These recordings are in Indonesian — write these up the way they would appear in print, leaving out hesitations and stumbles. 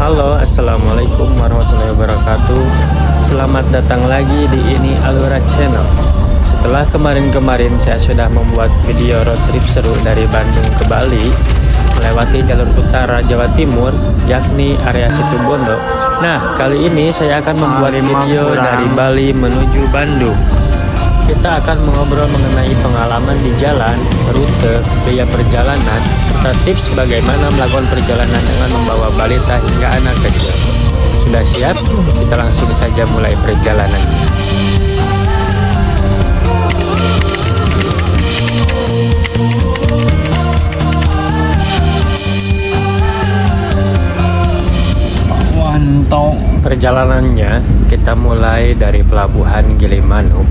Halo, assalamualaikum warahmatullahi wabarakatuh. Selamat datang lagi di Ini Alura Channel. Setelah kemarin-kemarin saya sudah membuat video road trip seru dari Bandung ke Bali melewati jalur utara Jawa Timur, yakni area Situbondo. Nah, kali ini saya akan membuat video dari Bali menuju Bandung. Kita akan mengobrol mengenai pengalaman di jalan, rute, biaya perjalanan, serta tips bagaimana melakukan perjalanan dengan membawa balita hingga anak kecil. Sudah siap? Kita langsung saja mulai perjalanan. Perjalanannya kita mulai dari Pelabuhan Gilimanuk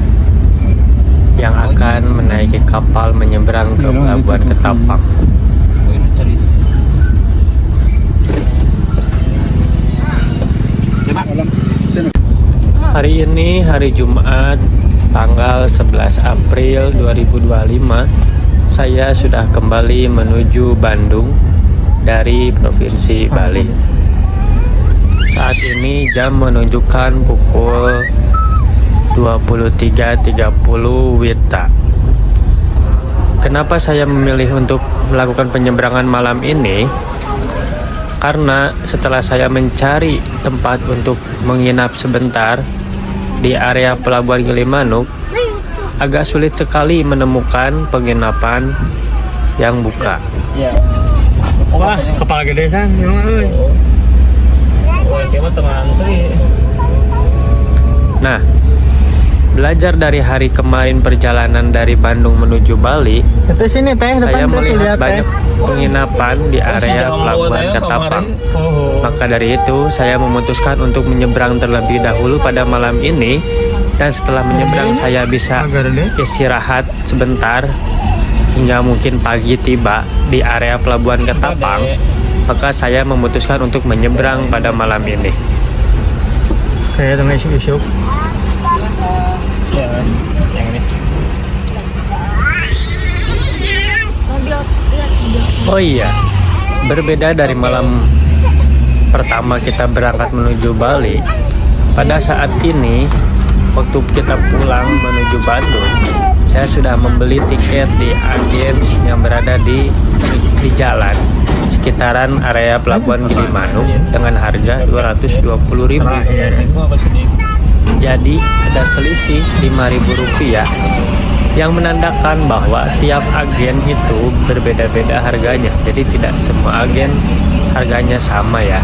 yang akan menaiki kapal menyeberang ke Pelabuhan Ketapang. Hari ini hari Jumat tanggal 11 April 2025. Saya sudah kembali menuju Bandung dari Provinsi Bali. Saat ini jam menunjukkan pukul 23.30 WITA. Kenapa saya memilih untuk melakukan penyeberangan malam ini? Karena setelah saya mencari tempat untuk menginap sebentar di area Pelabuhan Gilimanuk, agak sulit sekali menemukan penginapan yang buka. Wah, kepala gede san, Nah, belajar dari hari kemarin perjalanan dari Bandung menuju Bali, saya melihat banyak penginapan di area Pelabuhan Ketapang. Maka dari itu, saya memutuskan untuk menyeberang terlebih dahulu pada malam ini. Dan setelah menyeberang, saya bisa istirahat sebentar hingga mungkin pagi tiba di area Pelabuhan Ketapang. Maka saya memutuskan untuk menyeberang pada malam ini. Kayak temen isuk-isuk. Ya, yang ini. Oh iya, berbeda dari malam pertama kita berangkat menuju Bali. Pada saat ini, waktu kita pulang menuju Bandung, saya sudah membeli tiket di agen yang berada di jalan sekitaran area Pelabuhan Gilimanuk dengan harga 220.000. Jadi ada selisih 5.000 rupiah yang menandakan bahwa tiap agen itu berbeda-beda harganya. Jadi tidak semua agen harganya sama ya.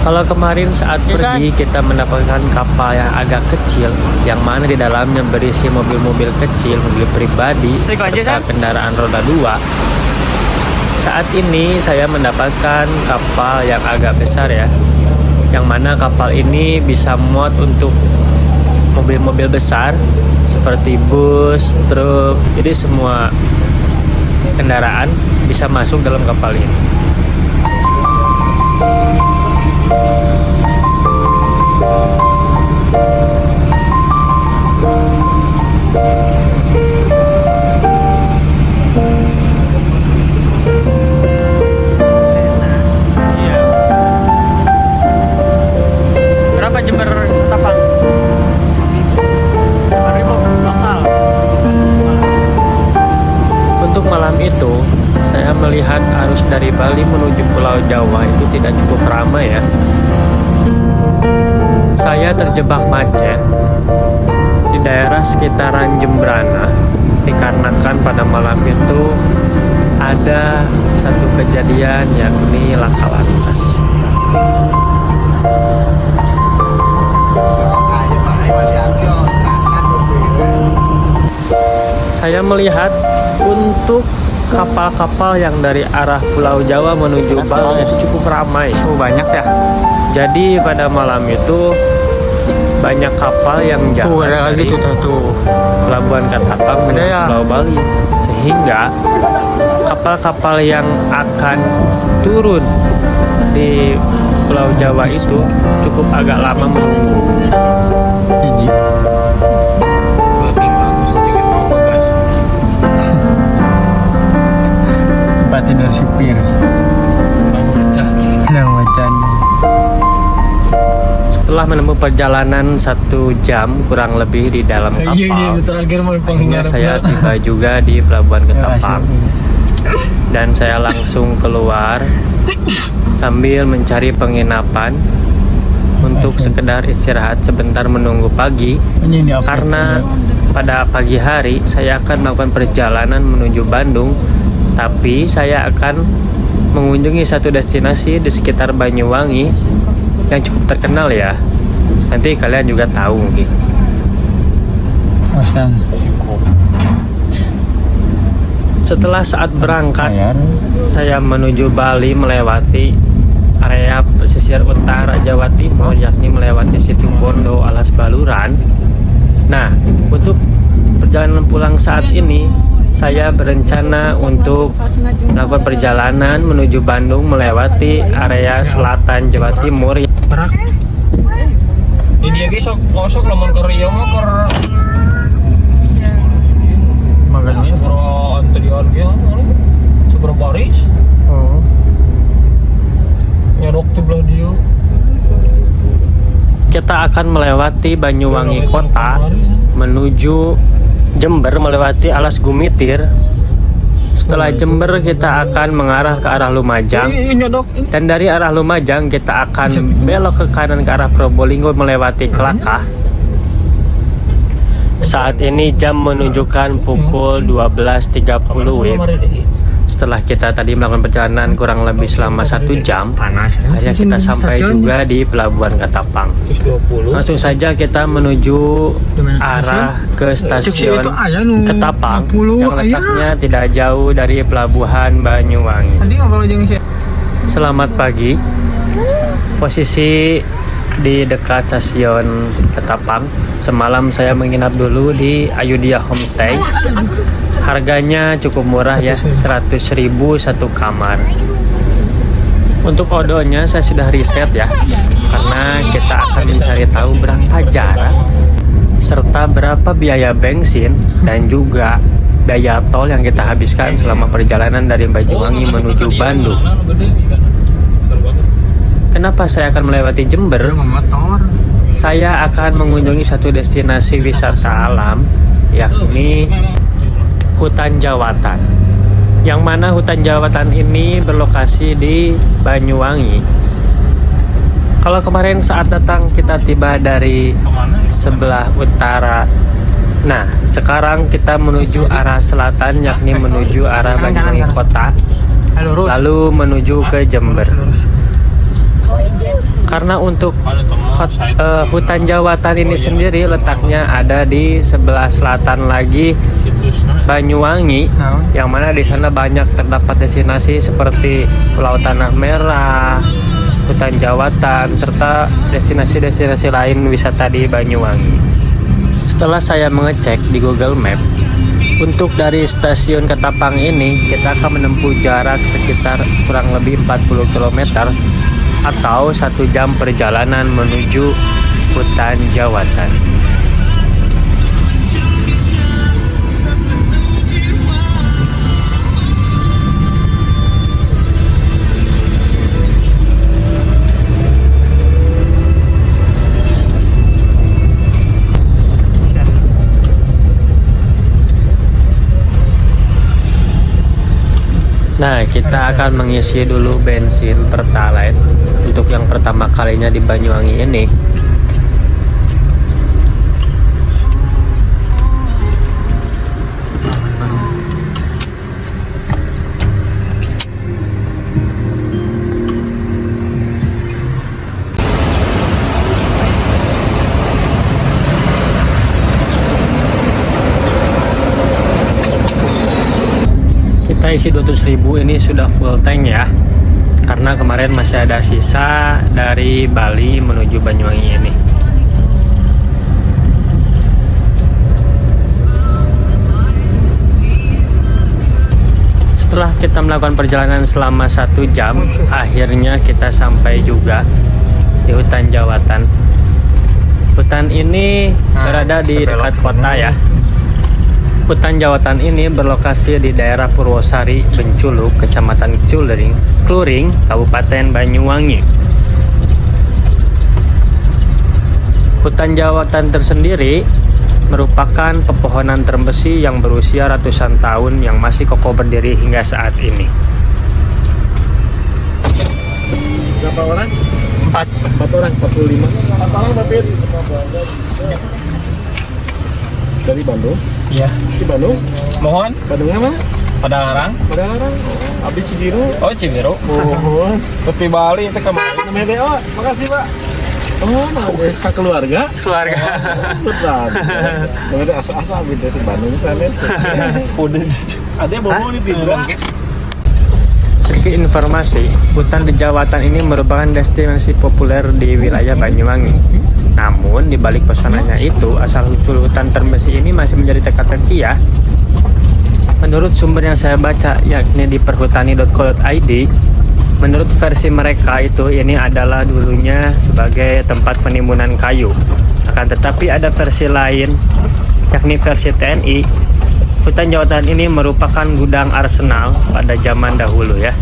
Kalau kemarin saat pergi kita mendapatkan kapal yang agak kecil, yang mana di dalamnya berisi mobil-mobil kecil, mobil pribadi, serta kendaraan roda 2. Saat ini saya mendapatkan kapal yang agak besar ya, yang mana kapal ini bisa muat untuk mobil-mobil besar seperti bus, truk. Jadi semua kendaraan bisa masuk dalam kapal ini. Berapa Jember Ketapang? 5.000 lokal. Untuk malam itu, saya melihat arus dari Bali menuju Pulau Jawa itu tidak cukup ramai ya. Saya terjebak macet di daerah sekitaran Jembrana dikarenakan pada malam itu ada satu kejadian yakni laka lantas. Saya melihat untuk kapal-kapal yang dari arah Pulau Jawa menuju Bali itu cukup ramai. Banyak ya. Jadi pada malam itu banyak kapal yang jalan dari Pelabuhan Ketapang menuju Pulau Bali, sehingga kapal-kapal yang akan turun di Pulau Jawa itu cukup agak lama menunggu. Tempat tidur pir. Nang macan. Setelah menempuh perjalanan 1 jam kurang lebih di dalam kapal, Iya, terakhir mau akhirnya saya tiba juga di Pelabuhan Ketapang. Dan saya langsung keluar sambil mencari penginapan untuk sekedar istirahat sebentar menunggu pagi, karena pada pagi hari saya akan melakukan perjalanan menuju Bandung, tapi saya akan mengunjungi satu destinasi di sekitar Banyuwangi yang cukup terkenal ya. Nanti kalian juga tahu mungkin. Setelah saat berangkat, saya menuju Bali melewati area pesisir utara Jawa Timur, yakni melewati Situ Bondo, Alas Baluran. Nah, untuk perjalanan pulang saat ini, saya berencana untuk melakukan perjalanan menuju Bandung melewati area selatan Jawa Timur. Ini dia guys, sok lamun ke Rio mah ke magana sepuro anterior ge sepuro baris. Oh. Nyerok tuh belah dia. Kita akan melewati Banyuwangi kota menuju Jember melewati Alas Gumitir. Setelah Jember kita akan mengarah ke arah Lumajang, dan dari arah Lumajang kita akan belok ke kanan ke arah Probolinggo melewati Kelakah. Saat ini jam menunjukkan pukul 12.30 WIB. Setelah kita tadi melakukan perjalanan kurang lebih selama 1 jam, akhirnya kita sampai juga di Pelabuhan Ketapang. Langsung saja kita menuju arah ke stasiun Ketapang yang letaknya tidak jauh dari Pelabuhan Banyuwangi. Selamat pagi. Posisi di dekat stasiun Ketapang. Semalam saya menginap dulu di Ayudhya Homestay. Harganya cukup murah ya, 100.000 satu kamar. Untuk odonya saya sudah riset ya, karena kita akan mencari tahu berapa jarak serta berapa biaya bensin dan juga biaya tol yang kita habiskan selama perjalanan dari Banyuwangi menuju Bandung. Kenapa saya akan melewati Jember? Saya akan mengunjungi satu destinasi wisata alam, yakni Hutan Jawatan, yang mana Hutan Jawatan ini berlokasi di Banyuwangi. Kalau kemarin saat datang kita tiba dari sebelah utara, nah sekarang kita menuju arah selatan, yakni menuju arah Banyuwangi kota, lalu menuju ke Jember. Karena untuk Hutan Jawatan ini sendiri letaknya ada di sebelah selatan lagi Banyuwangi, yang mana di sana banyak terdapat destinasi seperti Pulau Tanah Merah, Hutan Jawatan, serta destinasi-destinasi lain wisata di Banyuwangi. Setelah saya mengecek di Google Map, untuk dari stasiun Ketapang ini kita akan menempuh jarak sekitar kurang lebih 40 km atau 1 jam perjalanan menuju Hutan Jawatan. Nah, kita akan mengisi dulu bensin Pertalite untuk yang pertama kalinya di Banyuwangi ini. Kita isi 200.000, ini sudah full tank ya, karena kemarin masih ada sisa dari Bali menuju Banyuwangi ini. Setelah kita melakukan perjalanan selama 1 jam, akhirnya kita sampai juga di Hutan Jawatan. Hutan ini berada di dekat kota ya. Hutan jawatan ini berlokasi di daerah Purwosari, Benculuk, Kecamatan Kluring, Kabupaten Banyuwangi. Hutan jawatan tersendiri merupakan pepohonan termbesi yang berusia ratusan tahun yang masih kokoh berdiri hingga saat ini. Berapa orang? 4 orang, 45. 4 orang tapi dari Bandung. Iya. Di Bandung. Mohon. Bandungnya mana? Padalarang. Padalarang. Abis Cibiru. Oh, Cibiru. Mohon. Terus di Bali itu kemarin. Namanya Deo. Makasih Pak. Oh, desa keluarga. Benar. Namanya asa-asa gitu di Bandung sana. Udah. Ada bobo di Tindra. Sedikit informasi, hutan dejawatan ini merupakan destinasi populer di wilayah Banyuwangi. Namun, di balik pesonanya itu, asal-usul hutan termbesi ini masih menjadi teka-teki ya. Menurut sumber yang saya baca, yakni di perhutani.co.id, menurut versi mereka itu ini adalah dulunya sebagai tempat penimbunan kayu. Akan tetapi ada versi lain, yakni versi TNI, hutan jawatan ini merupakan gudang arsenal pada zaman dahulu ya.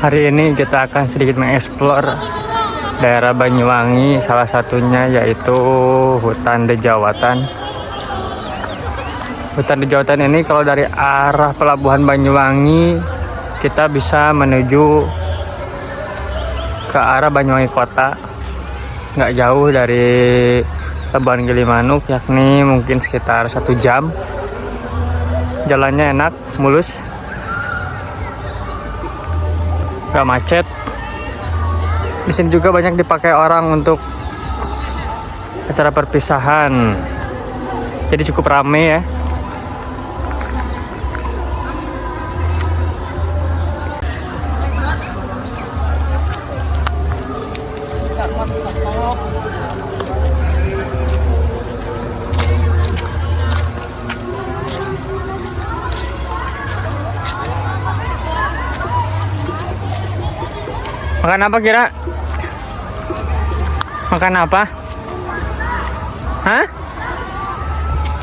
Hari ini kita akan sedikit mengeksplor daerah Banyuwangi, salah satunya yaitu hutan dejawatan. Hutan dejawatan ini kalau dari arah pelabuhan Banyuwangi kita bisa menuju ke arah Banyuwangi kota, nggak jauh dari Pelabuhan Gilimanuk, yakni mungkin sekitar 1 jam. Jalannya enak, mulus, gak macet. Di sini juga banyak dipakai orang untuk acara perpisahan, jadi cukup ramai ya. Makan apa kira? Makan apa? Hah?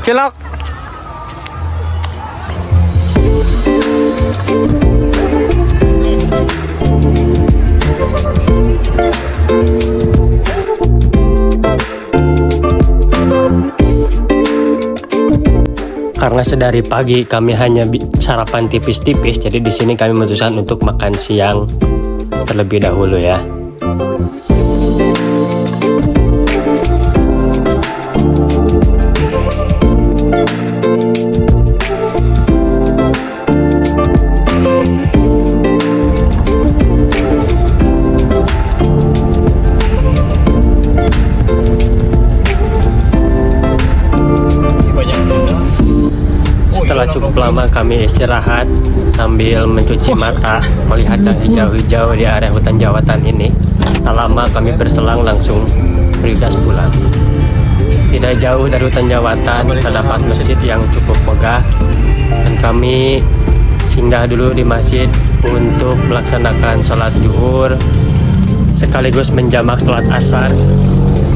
Cilok? Karena sedari pagi kami hanya sarapan tipis-tipis, jadi di sini kami memutuskan untuk makan siang terlebih dahulu ya. Setelah cukup lama kami istirahat sambil mencuci mata, melihat yang hijau-hijau di area hutan jawatan ini, tak lama kami berselang langsung beridas pulang. Tidak jauh dari hutan jawatan terdapat masjid yang cukup megah, dan kami singgah dulu di masjid untuk melaksanakan sholat zuhur sekaligus menjamak sholat asar,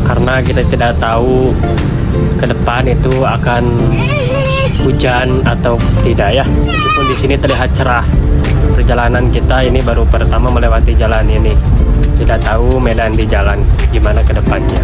karena kita tidak tahu ke depan itu akan hujan atau tidak ya. Meskipun di sini terlihat cerah, perjalanan kita ini baru pertama melewati jalan ini. Tidak tahu medan di jalan gimana ke depannya.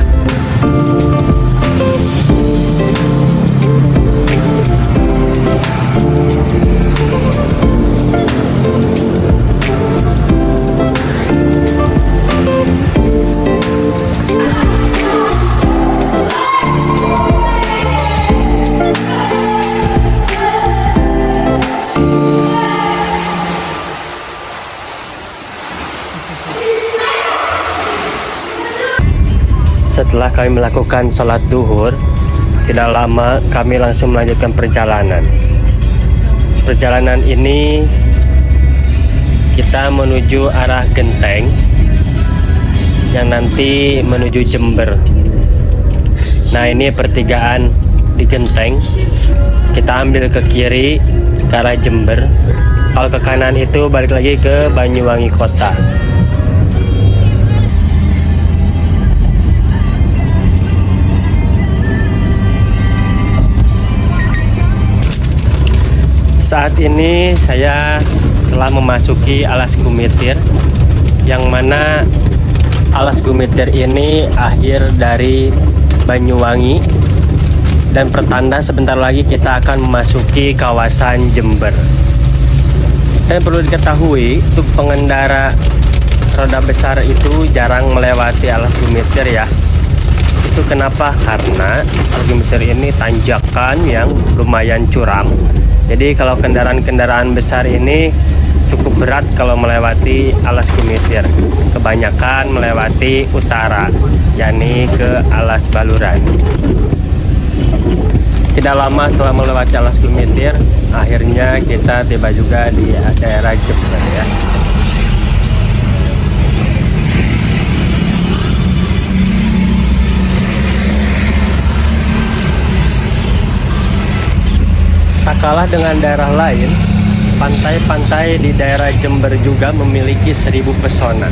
Setelah kami melakukan sholat duhur, tidak lama kami langsung melanjutkan perjalanan. Perjalanan ini kita menuju arah Genteng yang nanti menuju Jember. Nah, ini pertigaan di Genteng. Kita ambil ke kiri ke arah Jember. Kalau ke kanan itu balik lagi ke Banyuwangi kota. Saat ini saya telah memasuki Alas Gumitir, yang mana Alas Gumitir ini akhir dari Banyuwangi, dan pertanda sebentar lagi kita akan memasuki kawasan Jember. Dan perlu diketahui, untuk pengendara roda besar itu jarang melewati Alas Gumitir ya. Itu kenapa? Karena Alas Gumitir ini tanjakan yang lumayan curam. Jadi kalau kendaraan-kendaraan besar ini cukup berat kalau melewati Alas Gumitir. Kebanyakan melewati utara, yakni ke Alas Baluran. Tidak lama setelah melewati Alas Gumitir, akhirnya kita tiba juga di daerah Jember ya. Tak kalah dengan daerah lain, pantai-pantai di daerah Jember juga memiliki 1000 pesona.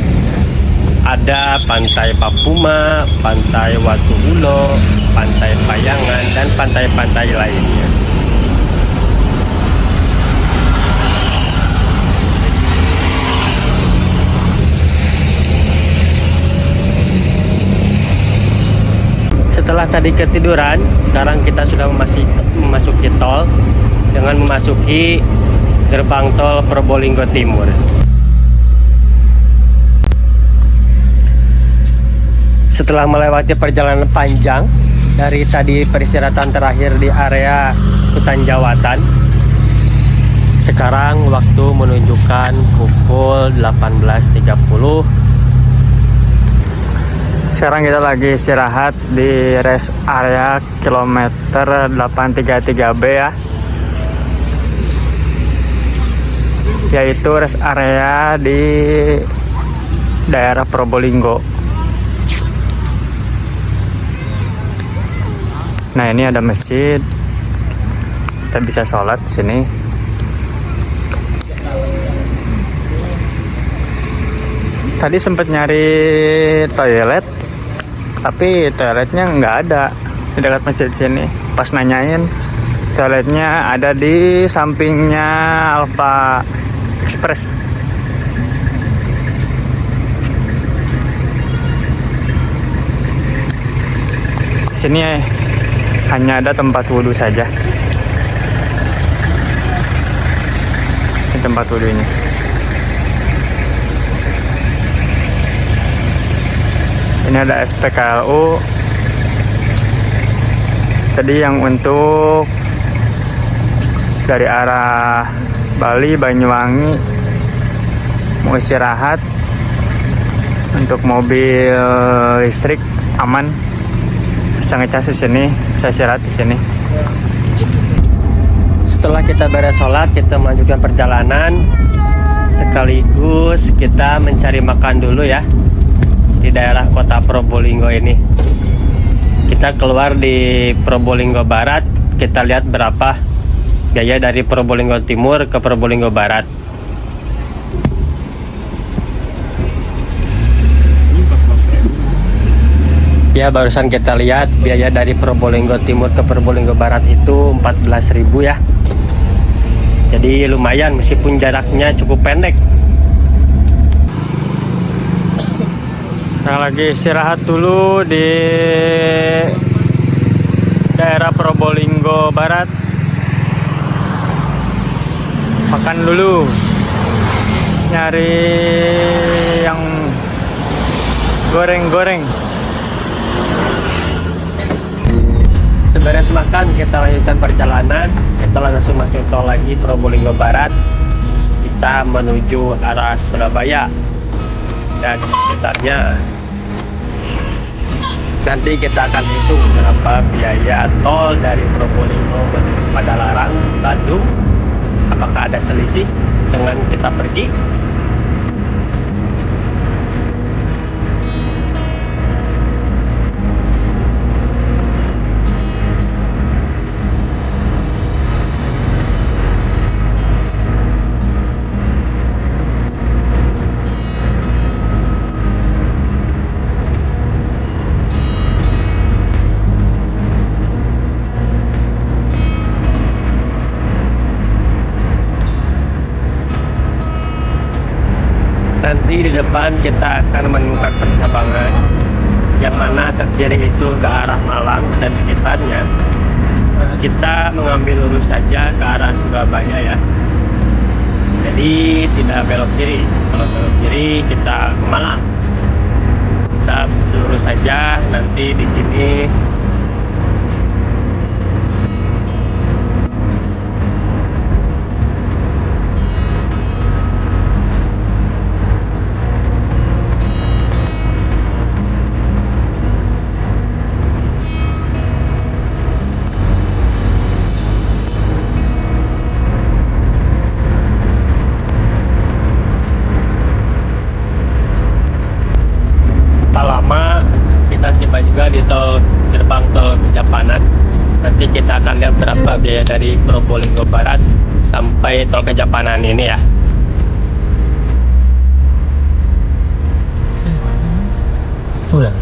Ada Pantai Papuma, Pantai Watuhulo, Pantai Payangan, dan pantai-pantai lainnya. Setelah tadi ketiduran, sekarang kita sudah memasuki tol dengan memasuki gerbang tol Probolinggo Timur. Setelah melewati perjalanan panjang dari tadi peristirahatan terakhir di area hutan Jawatan, sekarang waktu menunjukkan pukul 18.30. Sekarang kita lagi istirahat di rest area kilometer 833B ya, yaitu rest area di daerah Probolinggo. Nah, ini ada masjid, kita bisa sholat di sini. Tadi sempat nyari toilet, tapi toiletnya nggak ada di dekat masjid sini. Pas nanyain, toiletnya ada di sampingnya Alfa Express. Sini hanya ada tempat wudhu saja. Ini tempat wudhunya. Ini ada SPKLU. Tadi yang untuk dari arah Bali, Banyuwangi mau istirahat, untuk mobil listrik aman, bisa ngecas di sini, bisa istirahat di sini. Setelah kita beres sholat, kita melanjutkan perjalanan, sekaligus kita mencari makan dulu ya di daerah kota Probolinggo ini. Kita keluar di Probolinggo Barat, kita lihat berapa biaya dari Probolinggo Timur ke Probolinggo Barat. Ya, barusan kita lihat biaya dari Probolinggo Timur ke Probolinggo Barat itu 14.000 ya. Jadi lumayan meskipun jaraknya cukup pendek. Sekarang lagi istirahat dulu di daerah Probolinggo Barat. Makan dulu, nyari yang goreng-goreng. Seberes makan kita lanjutkan perjalanan. Kita langsung masuk tol lagi Probolinggo Barat. Kita menuju arah Surabaya dan sekitarnya. Nanti kita akan hitung berapa biaya tol dari Probolinggo menuju Padalarang, Bandung. Apakah ada selisih dengan kita pergi? Nanti di depan kita akan menemukan percabangan yang mana ke kiri itu ke arah Malang dan sekitarnya. Kita mengambil lurus saja ke arah Surabaya ya. Jadi tidak belok kiri. Kalau belok kiri kita ke Malang. Kita lurus saja, nanti di sini lama kita tiba juga di gerbang tol Kejapanan. Nanti kita akan lihat berapa biaya dari Probolinggo Barat sampai tol Kejapanan ini ya. Udah,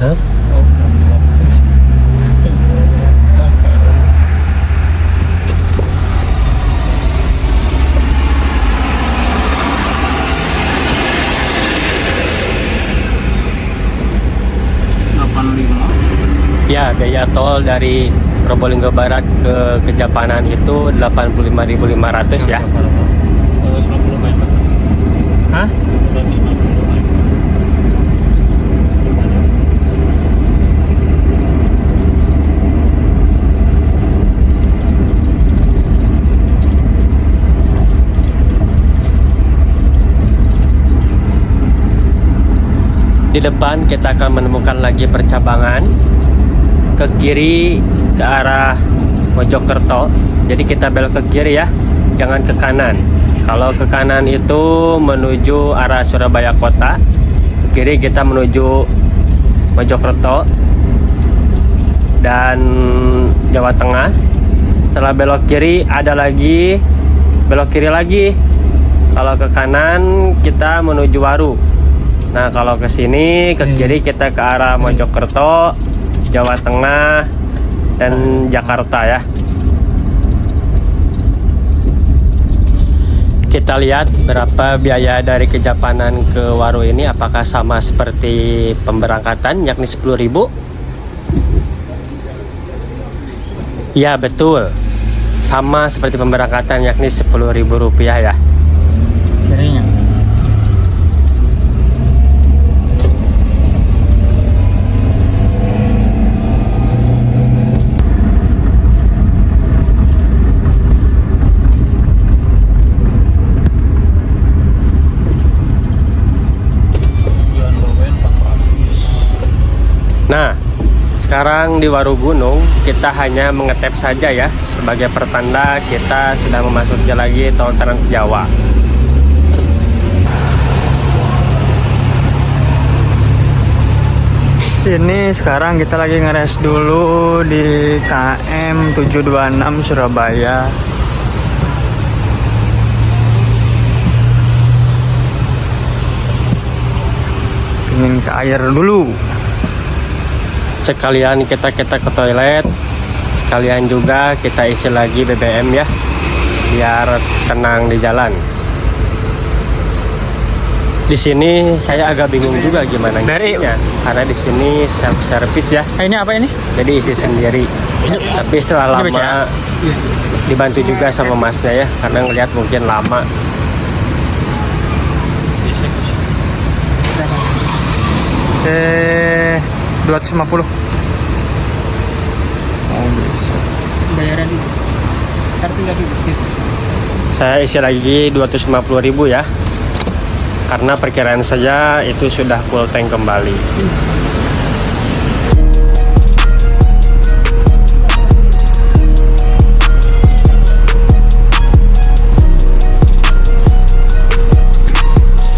ya, biaya tol dari Probolinggo Barat ke Kejapanan itu 85.500 ya. 150 meter. Hah? 150 meter. Di depan kita akan menemukan lagi percabangan ke kiri ke arah Mojokerto. Jadi kita belok ke kiri ya, jangan ke kanan. Kalau ke kanan itu menuju arah Surabaya kota, ke kiri kita menuju Mojokerto dan Jawa Tengah. Setelah belok kiri ada lagi belok kiri lagi. Kalau ke kanan kita menuju Waru. Nah, kalau ke sini ke kiri kita ke arah Mojokerto, Jawa Tengah dan Jakarta ya. Kita lihat berapa biaya dari Kejapanan ke Waru ini, apakah sama seperti pemberangkatan yakni 10.000? Ya, betul. Sama seperti pemberangkatan yakni Rp10.000 ya. Kirinya. Nah, sekarang di Waru Gunung kita hanya mengetep saja ya, sebagai pertanda kita sudah memasuki lagi tol Trans Jawa. Ini sekarang kita lagi ngeres dulu di KM 726 Surabaya. Ingin ke air dulu. Sekalian kita ke toilet, sekalian juga kita isi lagi BBM ya, biar tenang di jalan. Di sini saya agak bingung juga gimana ngisinya, karena di sini self service ya. Ini apa ini? Jadi isi sendiri. Tapi setelah Ini lama dibantu juga sama masnya ya, karena ngelihat mungkin lama. Eh, 250. Oh, bisa. Bayaran dulu. Kartu lagi. Saya isi lagi 250.000 ya. Karena perkiraan saja itu sudah full tank kembali.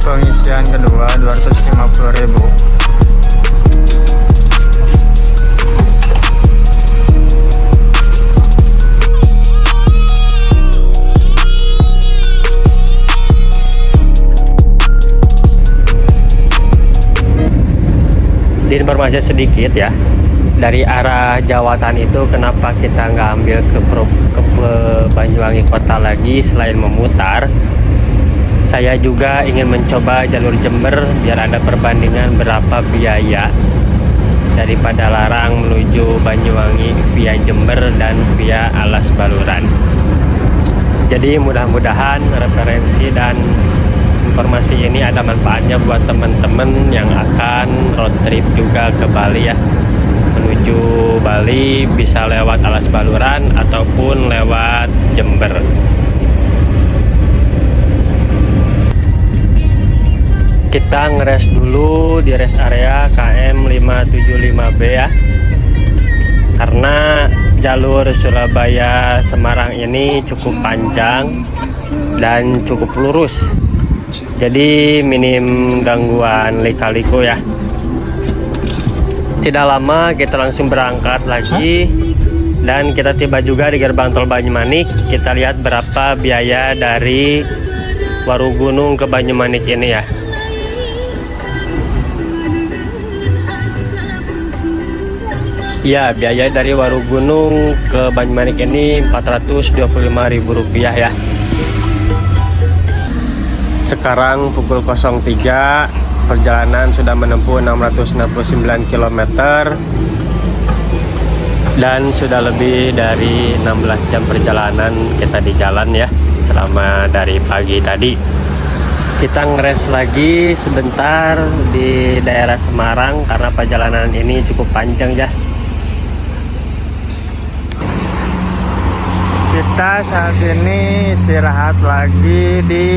Pengisian kedua 250.000. Di informasi sedikit ya, dari arah Jawatan itu kenapa kita nggak ambil ke Banyuwangi kota lagi selain memutar. Saya juga ingin mencoba jalur Jember biar ada perbandingan berapa biaya daripada Larang menuju Banyuwangi via Jember dan via Alas Baluran. Jadi mudah-mudahan referensi dan informasi ini ada manfaatnya buat teman-teman yang akan road trip juga ke Bali ya. Menuju Bali bisa lewat Alas Baluran ataupun lewat Jember. Kita ngeres dulu di rest area KM 575B ya. Karena jalur Surabaya Semarang ini cukup panjang dan cukup lurus. Jadi minim gangguan lika-liku ya. Tidak lama kita langsung berangkat lagi dan kita tiba juga di gerbang tol Banyumanik. Kita lihat berapa biaya dari Warugunung ke Banyumanik ini ya. Ya, biaya dari Warugunung ke Banyumanik ini Rp425.000 ya. Sekarang pukul 03, perjalanan sudah menempuh 669 km dan sudah lebih dari 16 jam perjalanan kita di jalan ya, selama dari pagi tadi. Kita ngeres lagi sebentar di daerah Semarang karena perjalanan ini cukup panjang ya. Kita saat ini istirahat lagi di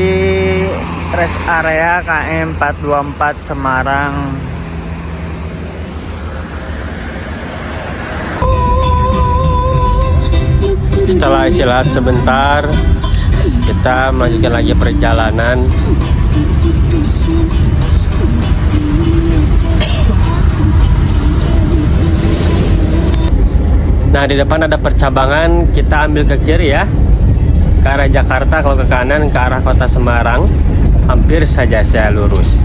rest area KM 424 Semarang. Setelah istirahat sebentar, kita melanjutkan lagi perjalanan. Nah, di depan ada percabangan, kita ambil ke kiri ya, ke arah Jakarta. Kalau ke kanan ke arah kota Semarang, hampir saja saya lurus.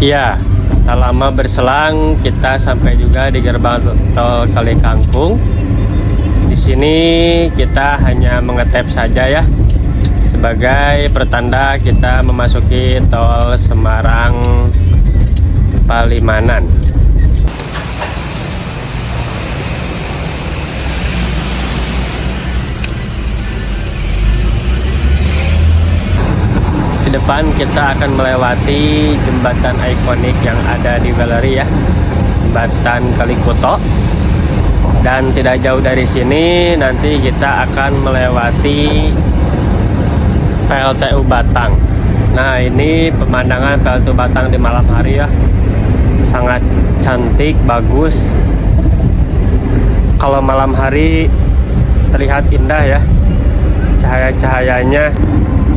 Ya, tak lama berselang kita sampai juga di gerbang tol Kalikangkung. Di sini kita hanya mengetap saja ya, sebagai pertanda kita memasuki tol Semarang Palimanan. Di depan kita akan melewati jembatan ikonik yang ada di galeri ya, jembatan Kalikuto. Dan tidak jauh dari sini nanti kita akan melewati PLTU Batang. Nah, ini pemandangan PLTU Batang di malam hari ya, sangat cantik, bagus. Kalau malam hari terlihat indah ya, cahaya-cahayanya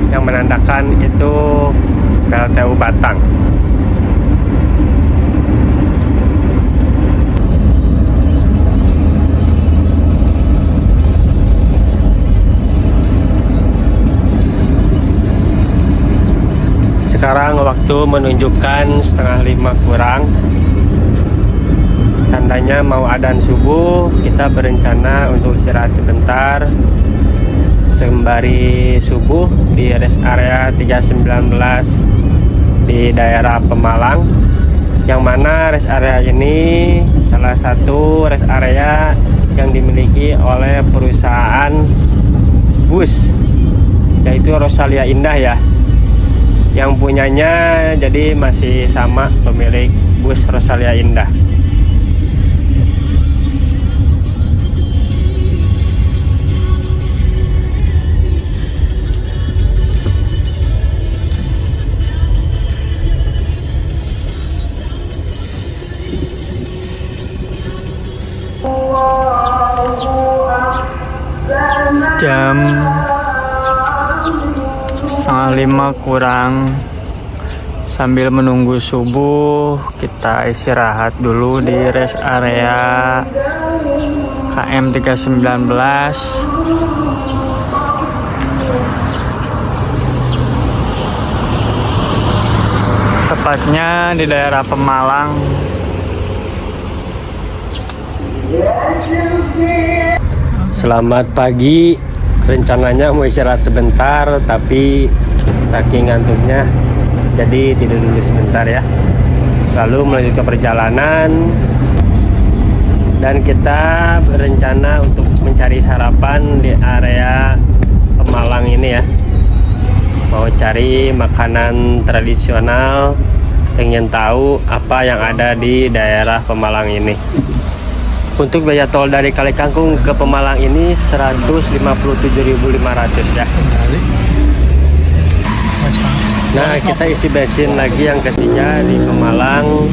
yang menandakan itu PLTU Batang. Sekarang waktu menunjukkan 4:30 kurang. Tandanya mau adzan subuh. Kita berencana untuk istirahat sebentar sembari subuh di rest area 319 di daerah Pemalang, yang mana rest area ini salah satu rest area yang dimiliki oleh perusahaan bus, yaitu Rosalia Indah ya. Yang punyanya jadi masih sama pemilik bus Rosalia Indah. Jam 4:30 kurang. Sambil menunggu subuh, kita istirahat dulu di rest area KM 319. Tepatnya di daerah Pemalang. Selamat pagi. Rencananya mau istirahat sebentar, tapi saking ngantuknya jadi tidur dulu sebentar ya. Lalu melanjutkan perjalanan, dan kita berencana untuk mencari sarapan di area Pemalang ini ya. Mau cari makanan tradisional, pengen tahu apa yang ada di daerah Pemalang ini. Untuk biaya tol dari Kali Kangkung ke Pemalang ini 157.500 ya. Nah, kita isi bensin lagi yang ketiga di Pemalang.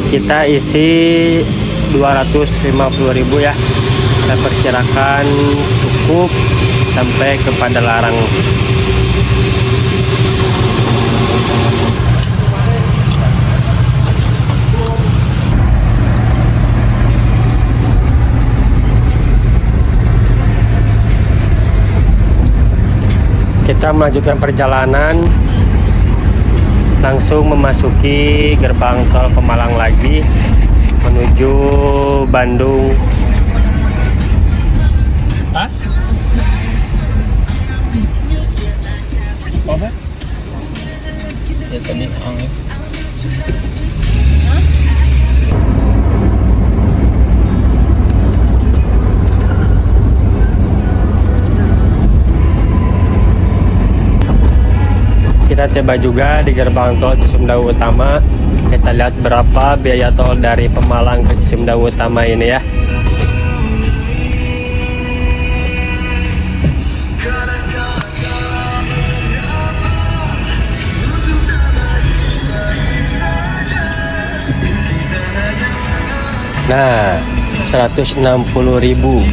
Kita isi 250.000 ya. Kita perkirakan cukup sampai ke Padalarang. Kita melanjutkan perjalanan, langsung memasuki gerbang tol Pemalang lagi menuju Bandung. Hah? Apa? Ya tadi angin. Kita tiba juga di gerbang tol Cisumdawu Utama. Kita lihat berapa biaya tol dari Pemalang ke Cisumdawu Utama ini ya. Nah, 160.000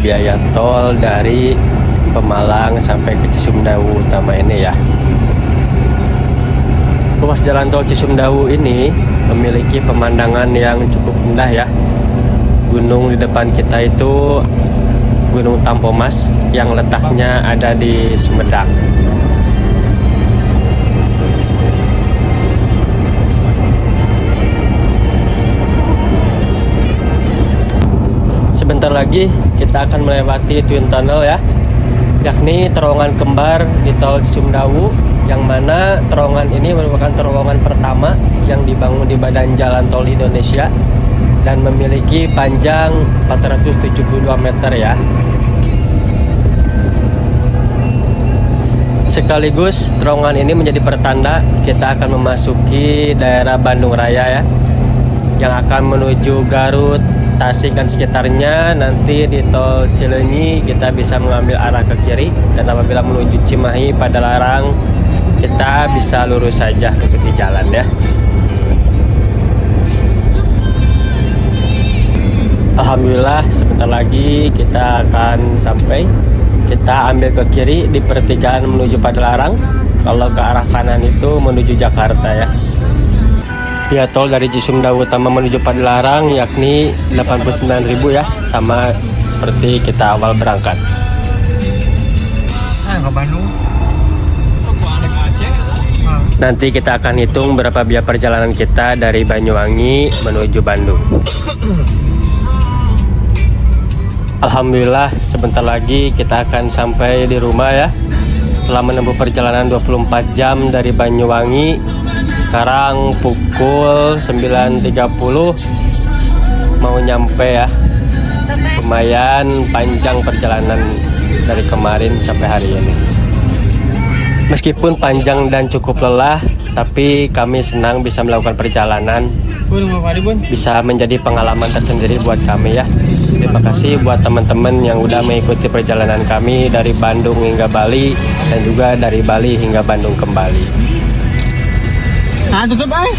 biaya tol dari Pemalang sampai ke Cisumdawu Utama ini ya. Ruas jalan tol Cisumdawu ini memiliki pemandangan yang cukup indah ya. Gunung di depan kita itu Gunung Tampomas yang letaknya ada di Sumedang. Sebentar lagi kita akan melewati Twin Tunnel ya, yakni terowongan kembar di tol Cisumdawu, yang mana terowongan ini merupakan terowongan pertama yang dibangun di Badan Jalan Tol Indonesia dan memiliki panjang 472 meter ya. Sekaligus terowongan ini menjadi pertanda kita akan memasuki daerah Bandung Raya ya, yang akan menuju Garut, Tasik dan sekitarnya. Nanti di tol Cileunyi kita bisa mengambil arah ke kiri, dan apabila menuju Cimahi Padalarang kita bisa lurus saja ikuti jalan ya. Alhamdulillah sebentar lagi kita akan sampai. Kita ambil ke kiri di pertigaan menuju Padalarang. Kalau ke arah kanan itu menuju Jakarta ya. Biaya tol dari Cisumdawu Utama menuju Padalarang yakni 89.000 ya, sama seperti kita awal berangkat. Ke Bandung. Nanti kita akan hitung berapa biaya perjalanan kita dari Banyuwangi menuju Bandung. Alhamdulillah sebentar lagi kita akan sampai di rumah ya. Setelah menempuh perjalanan 24 jam dari Banyuwangi. Sekarang pukul 9.30 mau nyampe ya. Lumayan panjang perjalanan dari kemarin sampai hari ini. Meskipun panjang dan cukup lelah, tapi kami senang bisa melakukan perjalanan. Bisa menjadi pengalaman tersendiri buat kami ya. Terima kasih buat teman-teman yang udah mengikuti perjalanan kami dari Bandung hingga Bali dan juga dari Bali hingga Bandung kembali. Nah, tutup ay.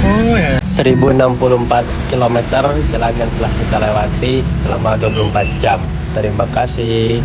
Oh ya. 1064 km jalan yang telah kita lewati selama 24 jam. Terima kasih.